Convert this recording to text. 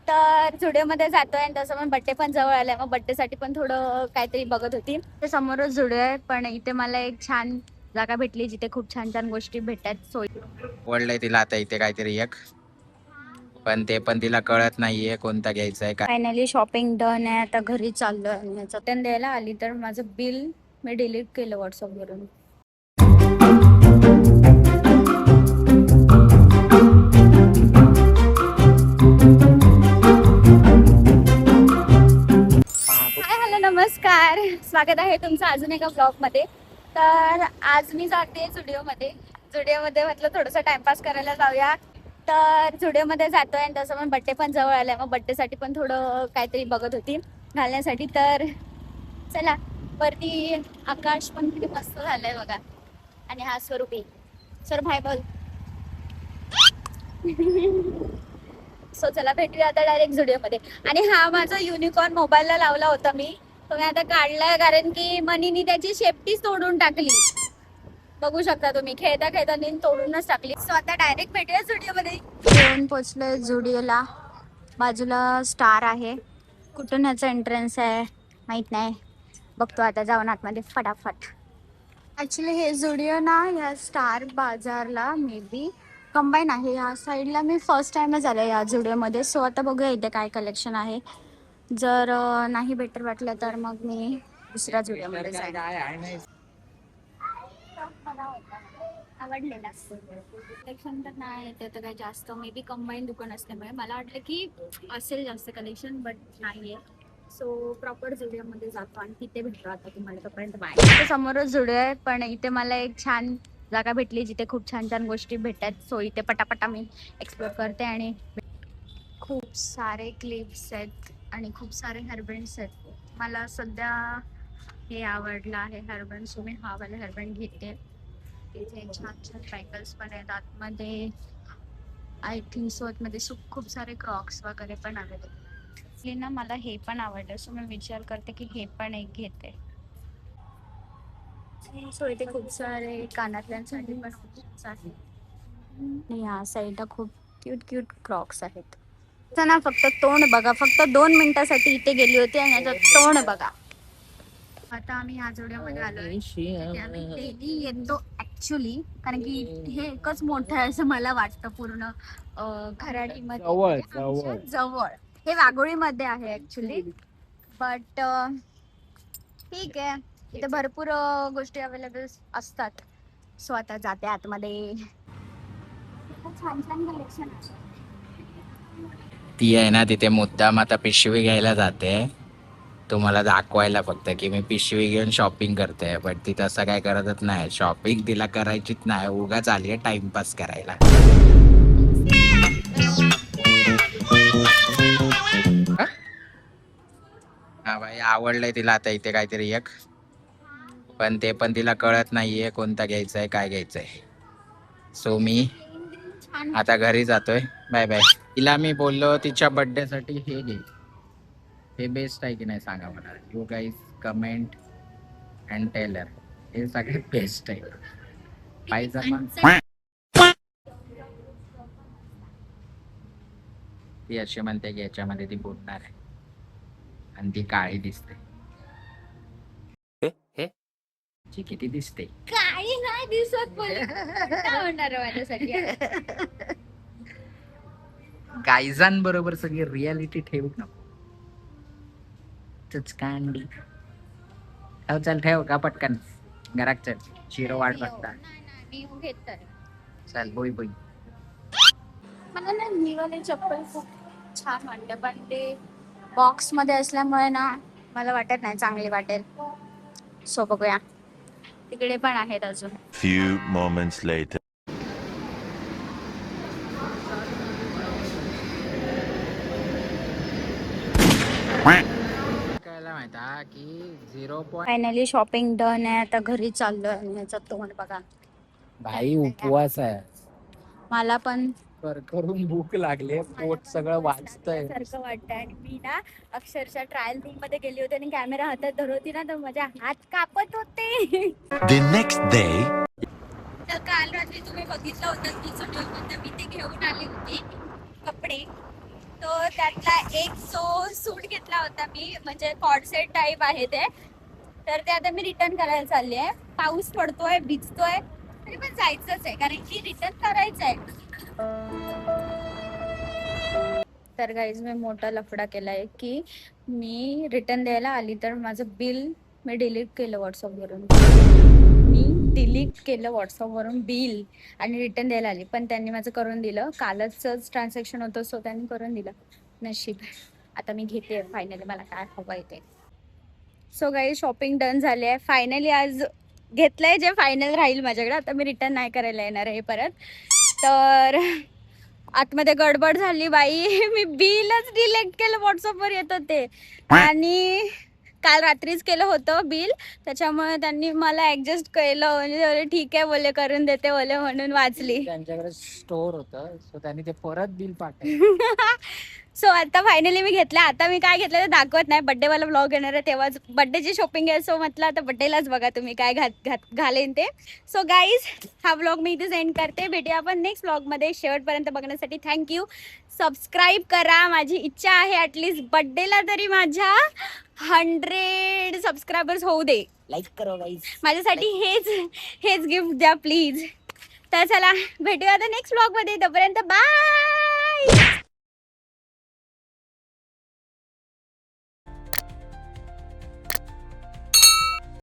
तर झुडिओमध्ये जातोय आणि तसं पण बड्डे पण जवळ आलाय, मग बड्डे साठी पण थोडं काहीतरी बघत होती. ते समोरच झुडिओ आहे, पण इथे मला एक छान जागा भेटली जिथे खूप छान छान गोष्टी भेटतात. सोय आवडलंय तिला आता इथे काहीतरी एक, पण ते पण तिला कळत नाहीये कोणता घ्यायचा आहे काय. फायनली शॉपिंग डन आहे. आता घरी चाललोय आणि याचं रिटर्न द्यायला आली तर माझं बिल मी डिलीट केलं व्हॉट्सअप वरून. हाय हॅलो नमस्कार, स्वागत आहे तुमचं अजून एका ब्लॉग मध्ये. तर आज मी जाते झुडिओमध्ये म्हटलं थोडंसं टाइमपास करायला जाऊया. तर झुडिओमध्ये जातोय आणि तसं पण बड्डे पण जवळ आलाय, मग बड्डे साठी पण थोडं काहीतरी बघत होती घालण्यासाठी. तर चला, वरती आकाश पण किती मस्त झालंय बघा. आणि हा स्वरूपी सर भाई बोल. सो चला भेटूया आता डायरेक्ट झुडिओमध्ये. आणि हा माझा युनिकॉर्न मोबाईलला लावला होता मी, तो मी आता काढलाय कारण की मनीनी त्याची शेपटीच तोडून टाकली. बघू शकता तुम्ही, खेळता खेळता तोडूनच टाकली. सो आता डायरेक्ट भेटूया झुडिओमध्ये. येऊन पोचलोय झुडिओला. बाजूला स्टार आहे, कुठून ह्याचा एंट्रन्स आहे माहित नाही, बघतो आता जाऊन आतमध्ये फटाफट. ऍक्च्युली हे झुडिओ ना या स्टार बाजारला मे बी कंबाईन आहे. या साईडला मी फर्स्ट टाइमच आले या झुडिओमध्ये. सो आता बघूया इथे काय कलेक्शन आहे. जर नाही बेटर वाटलं तर मग मी दुसऱ्या झुडिओमध्ये जाईन. आवडलेला कलेक्शन तर नाही येते तर काही जास्त, मे बी कंबाईन दुकान असल्यामुळे मला वाटलं की असेल जास्त कलेक्शन, बट नाहीये. सो प्रॉपर झुडिओमध्ये जातो आणि तिथे भेटतो आता तुम्हाला. तोपर्यंत बाय. समोरच झुडिओ आहे, पण इथे मला एक छान जागा भेटली जिथे खूप छान छान गोष्टी भेटतात. सो इथे पटापटा मी एक्सप्लोर करते. आणि खूप सारे क्लिप्स आहेत आणि खूप सारे हेअरबँड्स आहेत. मला सध्या हे आवडलं आहे हेअरबँड, सो मी हा वाला हेअरबँड घेते. इथे छान छान बँगल्स पण आहेत आतमध्ये. आय थिंक सो आतमध्ये खूप सारे क्रॉक्स वगैरे पण अवेलेबल ना. मला हे पण आवडलं, सो मी विचार करते की हे पण एक घेते. सो इथे खूप सारे कानातल्यांसाठी पण ऑप्शन्स आहेत. या साईडला खूप क्यूट क्यूट क्रॉक्स आहेत. ना फक्त तोंड बघा, फक्त 2 मिनिटासाठी इथे गेली होती आणि याचं तोंड बघा. आता आम्ही ह्या जोड्यामध्ये आलोय, तिथे आम्ही डेली येतो ऍक्च्युली, कारण की हे एकच मोठं आहे असं मला वाटतं पूर्ण खराडीमध्ये. म्हणजे आमच्या जवळ हे वाघोळीमध्ये आहे ऍक्च्युली, बट ठीक आहे, इथे भरपूर गोष्टी अवेलेबल असतात. सो आता जाते आतमध्ये. छान छान कलेक्शन आहे. ती आहे ना तिथे मुद्दाम आता पिशवी घ्यायला जाते, तुम्हाला दाखवायला फक्त की मी पिशवी घेऊन शॉपिंग करते. पण ती तसं काय करतच नाही. शॉपिंग तिला करायचीच नाही, उगाच आली आहे टाइमपास करायला. हा भाई, आवडलंय तिला आता इथे काहीतरी एक, पण ते पण तिला कळत नाहीये कोणता घ्यायचा आहे काय घ्यायचंय. सो मी आता घरी जातोय. Bye bye. तिला मी बोललो तिच्या बर्थडे साठी हे घे, हे बेस्ट आहे की नाही सांगा मला. You guys comment and tell, हे सगळ्यात बेस्ट आहे. पायजमा ती अशी म्हणते की याच्यामध्ये ती बोलणार आहे आणि ती काळी दिसते. हे ची किती दिसते. काही नाही दिसत होणार माझ्यासाठी. गायजांबरोबर सगळी रियालिटी ठेवू नको. कांडी ठेव, चल ठेव का पटकन घरात चल, शिरो वाट बघता. मी घेत तर चल बोई बोई. मला ना निवाले चप्पल खूप छान वाटते, पण ते बॉक्स मध्ये असल्यामुळे ना मला वाटत नाही चांगली वाटेल. सो बघूया, तिकडे पण आहेत अजून. Few moments later. कळलं माहिती की 0. फायनली शॉपिंग डन आहे. आता घरी चाललोय आणि याचं तोंड बघा. भाई उपवास आहे, मला पण करून भूक लागली, पोट सगळं वाजतंय. सारखं वाटतंय. आणि मी ना अक्षरशः ट्रायल रूम मध्ये गेली होती आणि कॅमेरा हातात धरत होती ना, तर माझे हात कापत होते. The next day. तर काल रात्री तुम्ही बघितलं होतं की झुडिओमध्ये मी ते घेऊन आली होती कपडे. तो त्यातला एक जो सूट घेतला होता मी, म्हणजे कॉर्डसेट टाईप आहे ते, तर ते आता मी रिटर्न करायला चालली आहे. पाऊस पडतोय, भिजतोय, तरी पण जायचंच आहे कारण की रिटर्न करायचं आहे. तर गाईज मी मोठा लफडा केलाय की मी रिटर्न द्यायला आली तर माझं बिल मी डिलीट केलं व्हॉट्सअपवरून. मी डिलीट केलं व्हॉट्सअपवरून बिल आणि रिटर्न द्यायला आली, पण त्यांनी माझं करून दिलं. कालच ट्रान्झॅक्शन होतं, सो त्यांनी करून दिलं. नशीब. आता मी घेते फायनली मला काय हवं ते. सो गाईज शॉपिंग डन झाली आहे फायनली. आज घेतलंय जे फायनल राहील माझ्याकडे. आता मी रिटर्न नाही करायला येणार आहे परत. तर आतमध्ये गडबड झाली बाई. मी बिलच डिलीट केलं, व्हॉट्सअपवर येत होते आणि काल रात्रीच केलं होतं बिल, त्याच्यामुळे त्यांनी मला ऍडजस्ट केलं. म्हणजे ठीक आहे बोले, करून देते बोले, म्हणून वाचली. त्यांच्याकडे स्टोर होतं, सो त्यांनी ते परत बिल पाठवलं. सो आता फायनली मी घेतलं. आता मी काय घेतलं ते दाखवत नाही, बड्डे वाला ब्लॉग येणार आहे तेव्हाच बड्डेची शॉपिंग आहे. सो म्हटलं आता बड्डेलाच बघा तुम्ही काय घालेन ते. सो गाईज हा ब्लॉग मी इथे सेंड करते. भेटूया आपण नेक्स्ट ब्लॉगमध्ये. शेवटपर्यंत बघण्यासाठी थँक्यू. सबस्क्राईब करा. माझी इच्छा आहे ॲटलिस्ट बड्डेला तरी माझ्या 100 सबस्क्रायबर्स होऊ दे. लाईक करा गाईज. माझ्यासाठी हेच गिफ्ट द्या प्लीज. तर चला भेटूया आता नेक्स्ट ब्लॉगमध्ये. तोपर्यंत बाय.